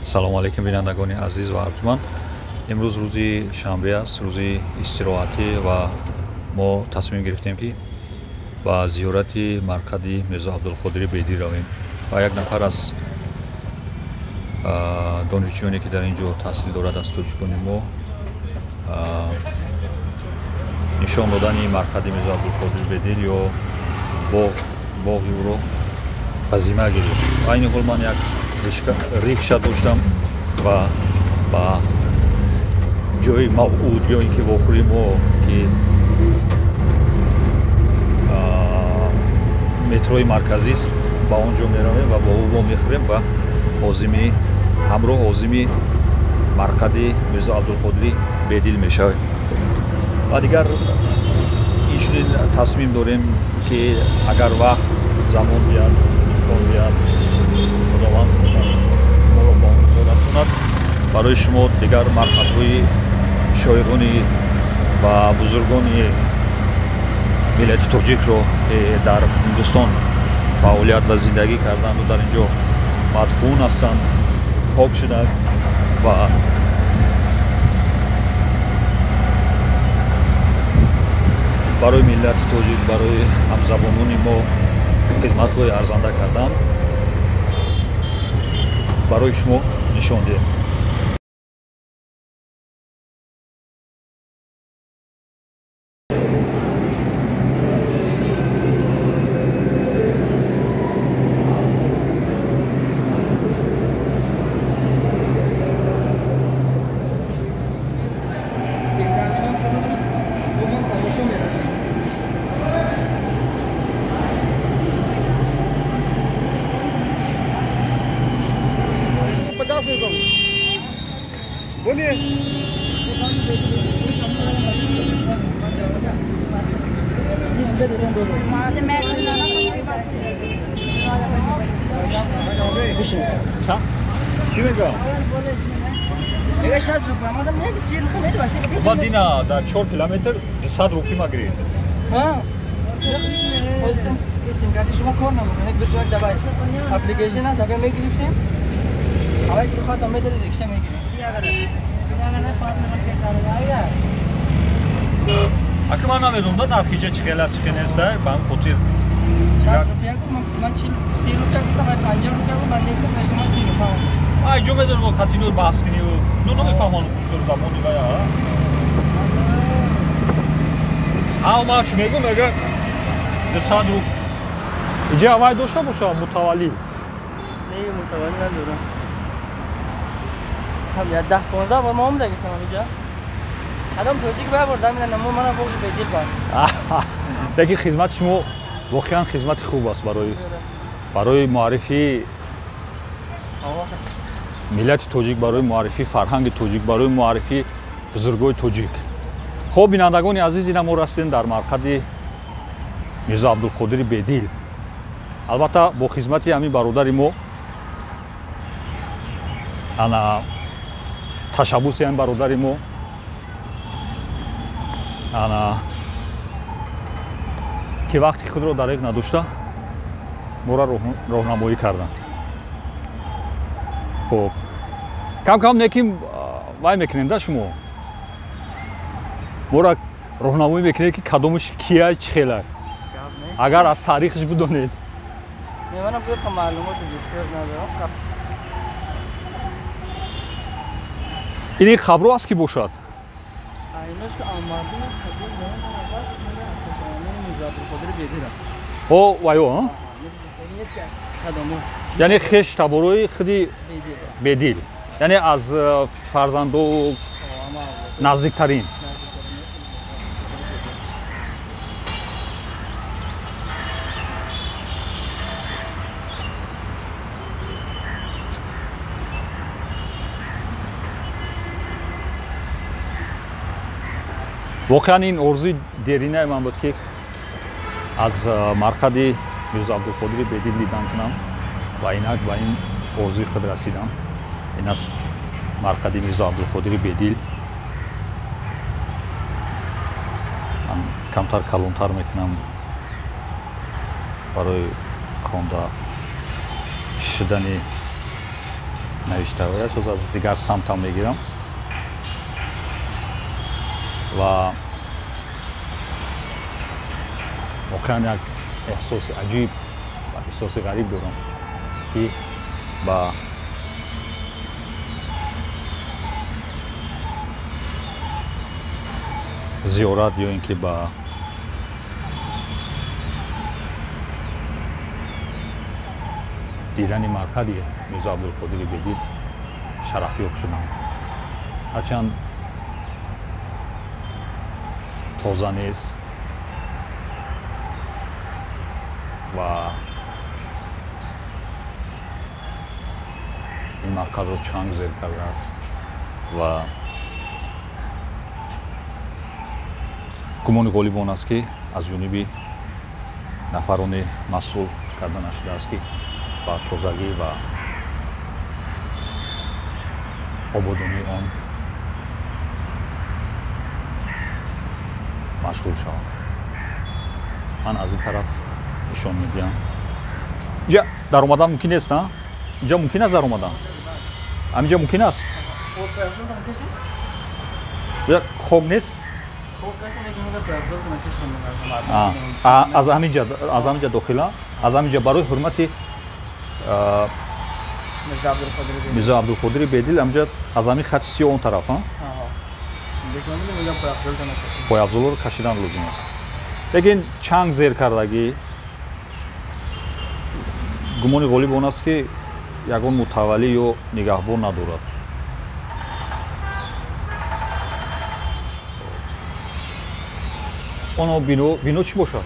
салому алейкум бинандагони азиз ва арҷманд. имрӯз рӯзи шанбе аст, рӯзи истироҳатӣ ва мо тасмим гирифтем ки ба зиёрати марқади Мирзо Абдулқодири Бедил равем ва як нафар аз донишҷӯёне ки дар ин ҷо таҳсил дорад аз тоҷикони мо нишон додани марқади Мирзо Абдулқодири Бедил ё боғи ӯро ба зимма гирифт. айни ҳол ман як рикша доштам ва ба ҷои мавъуд ё ин ки вохӯри мо ки метрои марказист ба он ҷо меравем ва бо ӯ вомехӯрем ва ҳамроҳ озими марқади Мирзо Абдулқодири Бедил мешавем. ва дигар инчунин тасмим дорем ки агар вақт замон бияд имкон бияд худованд моро ба он расонад барои шумо дигар марқадҳои шоирони ва бузургони миллати тоҷикро дар ҳиндустон фаъолият ва зиндагӣ карданду дар ин ҷо мадфун ҳастанд, хок шуданд ва барои миллати тоҷик, барои ҳамзабонони мо хизматҳои арзанда карданд, барои шумо нишон диҳем. چی میگم؟ میگه 60 روپیه مادم نه 30 روپیه میده واسه که من دینا در 4 کیلومتر 200 روپیه ما گرفت. ها خواستم سیم کارت شما کار نمیکنه یک برشوک دبای اپلیکیشن هست اگه میگرفتیم اول که خواهد میده ریکشا میگیریم اگه من نمیدونم دا نرخیجه چخیل است چخیل نیست با هم خاطر 60 روپیه من 30 روپیه گفتم 50 روپیه من نگفتم به شما 30 روپیه ای جو میدونم و قطینو بحث کنی و نمیفهمم کسر زمانی و یا ما چی میگم میگه 200 روپیه اینجا اول داشته باشه متوالی نه متوالی ندارم هم یا 10 15 و ما هم داشتم اینجا آدم توجیه ببر زمین نمو منو بوق بدیل بار بگی خدمت شما واقعا خدمت خوب است برای معرفی ملت توجیک، برای معرفی فرهنگ توجیک، برای معرفی بزرگای توجیک. خب بینندگان عزیز اینا ما رسیدیم در مرقد میرزا عبدالقادر بدیل. البته با خدمت همین برادر ما انا تشبوس این برادر ما انا که وقتی خود را دریغ نداشته ما را راهنمایی کردند. خب کم کم نکیم وای میکنین دا شما ما را راهنمایی میکنید که کدومش کیه چه خیلی اگر از تاریخش بدونید منم گفتم معلومات بیشتر ندارم این خبر است که باشد ایناش که آماده خبر میرزا عبدالقادر بدیل او وایو ها یعنی خش تبروی خودی بدیل یعنی از فرزندو نزدیکترین واقعا این ارزوی دیرینه من بود که از مرقد میرزا عبدالقادر بدیل دیدن کنم و اینک با این ارزوی خود رسیدم. این است مرقد میرزا عبدالقادر بدیل. من کمتر کلانتر میکنم برای خوانده شدن навишта шуд аз дигар самтам мегирам ва воқеан як эҳсоси аҷиб ва эҳсоси ғариб дорам ки ба зиёрат ё ин ки ба дидани марқади Мирзо Абдулқодири Бедил шарафёб шудам. Ҳарчанд тоза нест ва ин марказро чанг зер кардааст ва гумони ғолиб он аст ки аз ҷониби нафарони масъул карда нашудааст ки ба тозагӣ ва ободонии он машғул шавам. Ман аз ин тараф нишон медиҳам. Инҷа дар омадан мумкин нест, на? Инҷа мумкин аст дар омадан? Ҳаминҷа мумкин аст? хоб нест? аз ҳаминҷа дохила? аз ҳаминҷа барои ҳурмати Мирзо Абдулқодири Бедил ҳаминҷа аз ҳамин хати сиёҳ он тараф, пойафзолро кашидан лозим аст. Лекин чанг зер кардагӣ гумони ғолиб он аст ки ягон мутаваллӣ ё нигаҳбон надорад. оно бино чӣ бошад?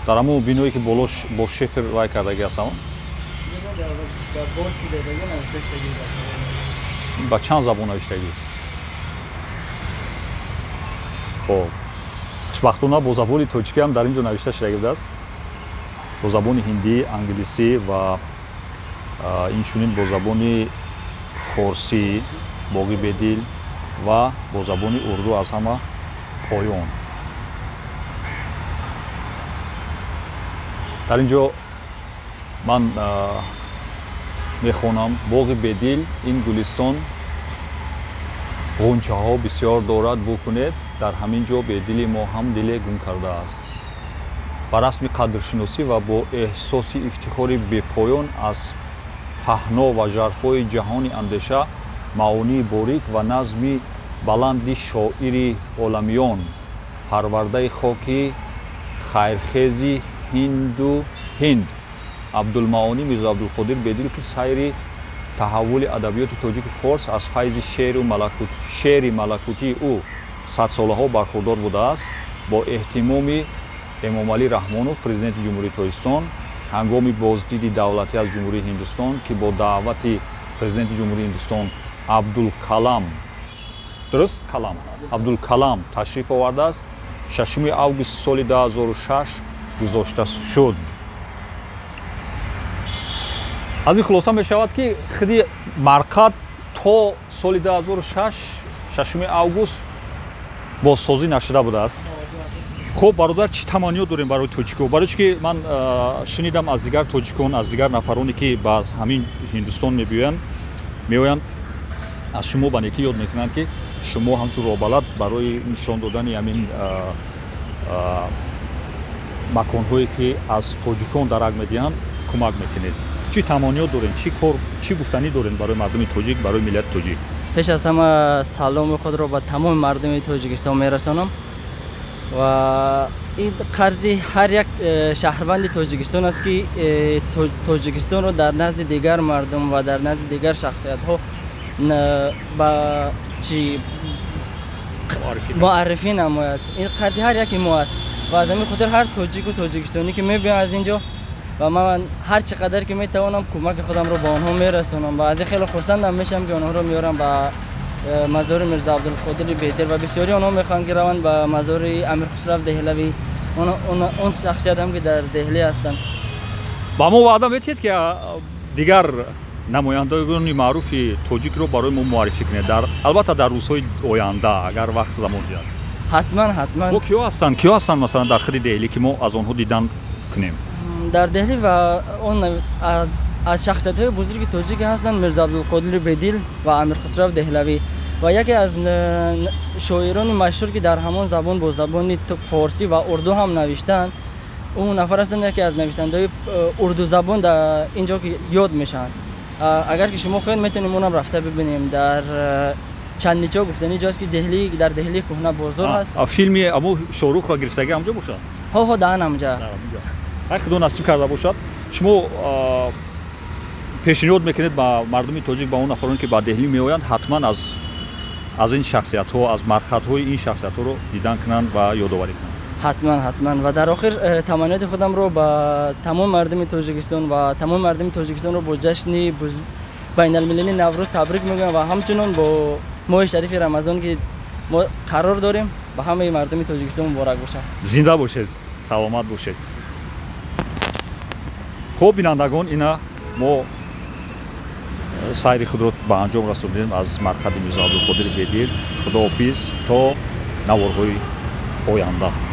дар ҳамон биное ки болош бо шифр вай кардагӣ аст ҳамон? ба чанд забон навиштагӣ? хоб хушбахтона бо забони тоҷикӣ ҳам дар ин ҷо навишта шуда будааст. бо забони ҳиндӣ, англисӣ ва инчунин бо забони форсӣ Боғи Бедил ва бо забони урду аз ҳама поён. дар ин ҷо ман мехонам Боғи Бедил ин гулистон ғунчаҳо бисёр дорад букунед дар ҳамин ҷо бедили мо ҳам диле гум кардааст. ба расми қадршиносӣ ва бо эҳсоси ифтихори бепоён аз паҳно ва жарфои ҷаҳони андеша маонии борик ва назми баланди шоири оламиён парвардаи хоки хайрхези ҳинд Абдулмаони Мирзо Абдулқодир Бедил ки сайри таҳаввули адабиёти тоҷики форс аз файзи шеъри малакутии ӯ садсолаҳо бархурдор будааст. бо эҳтимоми Эмомалӣ Раҳмонов президенти ҷумҳурии Тоҷикистон ҳангоми боздиди давлатӣ аз ҷумҳурии Ҳиндустон ки бо даъвати президенти ҷумҳурии Ҳиндустон Абдулкалам ташриф овардааст. 6 август соли 2006 гузошта шуд. аз ин хулоса мешавад ки худи марқад то соли 2006 6 август бозсозӣ нашуда будааст. хуб бародар чӣ тамонниёт дорем барои тоҷикон? барои чӣ ки ман шунидам аз дигар тоҷикон аз дигар нафароне ки ба ҳамин Ҳиндустон меоянд аз шумо ба некӣ ёд мекунанд ки шумо ҳамчун роҳбалад барои нишон додани ҳамин маконҳое ки аз тоҷикон дарак медиҳанд кӯмак мекунед. чӣ тамонниёт дорем? чӣ гуфтанӣ дорем барои мардуми тоҷик, барои миллати тоҷик? пеш аз ҳама саломи худро ба тамоми мардуми Тоҷикистон мерасонам ва ин қарзи ҳар як шаҳрванди Тоҷикистон аст ки Тоҷикистонро дар назди дигар мардум ва дар назди дигар шахсиятҳо ба муаррифӣ намояд. ин қарзи ҳар яки мо аст ва аз ҳамин хотир ҳар тоҷику тоҷикистонӣ ки мебиям аз ин ҷо ва ман ҳар чӣ қадар ки метавонам кӯмаки худамро ба онҳо мерасонам ва аз ин хеле хурсандам мешавам ки онҳоро меорам ба мазори Мирзо Абдулқодири Бедил ва бисёри онҳо мехоҳанд ки раванд ба мазори Амирхусрав Деҳлавӣ он шахсиятам ки дар деҳлӣ ҳастанд. ба мо ваъда медиҳед ки дигар намояндагони маъруфи тоҷикро барои мо муаррифӣ кунед, албатта дар рӯзҳои оянда агар вақт замон диҳад? ҳатман киё ҳастанд масалан дар худи деҳлӣ ки мо аз онҳо дидан кунем? در دهلی و اون از شخصیت‌های بزرگ تاجیک هستند میرزا عبدالقادر بدیل و امیر خسرو دهلوی و یکی از شاعران مشهور که در همان زبان با زبان فارسی و اردو هم نوشتن اون نفر هستند یکی از نویسنده‌های اردو زبان در اینجا که یاد میشن. اگر که شما خواهید میتونیم اونم رفته ببینیم. در چندنیچا گفتنی جاست که دهلی در دهلی کهنه بازار هست. فیلمی امو شاروخ را گرفتگی همونجا باشد. ها دهن همونجا. اگه خدا نصیب کرده باشد شما پیشنهاد میکنید با مردم تاجیک با اون افرادی که با دهلی میآیند حتما از این شخصیت ها از مرقد های این شخصیت ها رو دیدن کنند و یادآوری کنند. حتما و در آخر تمنیات خودم رو با تمام مردم تاجیکستان و تمام مردم تاجیکستان رو با جشن بین المللی نوروز تبریک میگم و همچنین با ماه شریف رمضان که ما قرار داریم با همه مردم تاجیکستان مبارک باشه. زنده باشید، سلامت باشید. خب بینندگان اینا ما سایر خود رو به انجام رسوندیم از مرقد میرزا عبدالقادر بدیل. خداحافظ تا نوارهای آینده.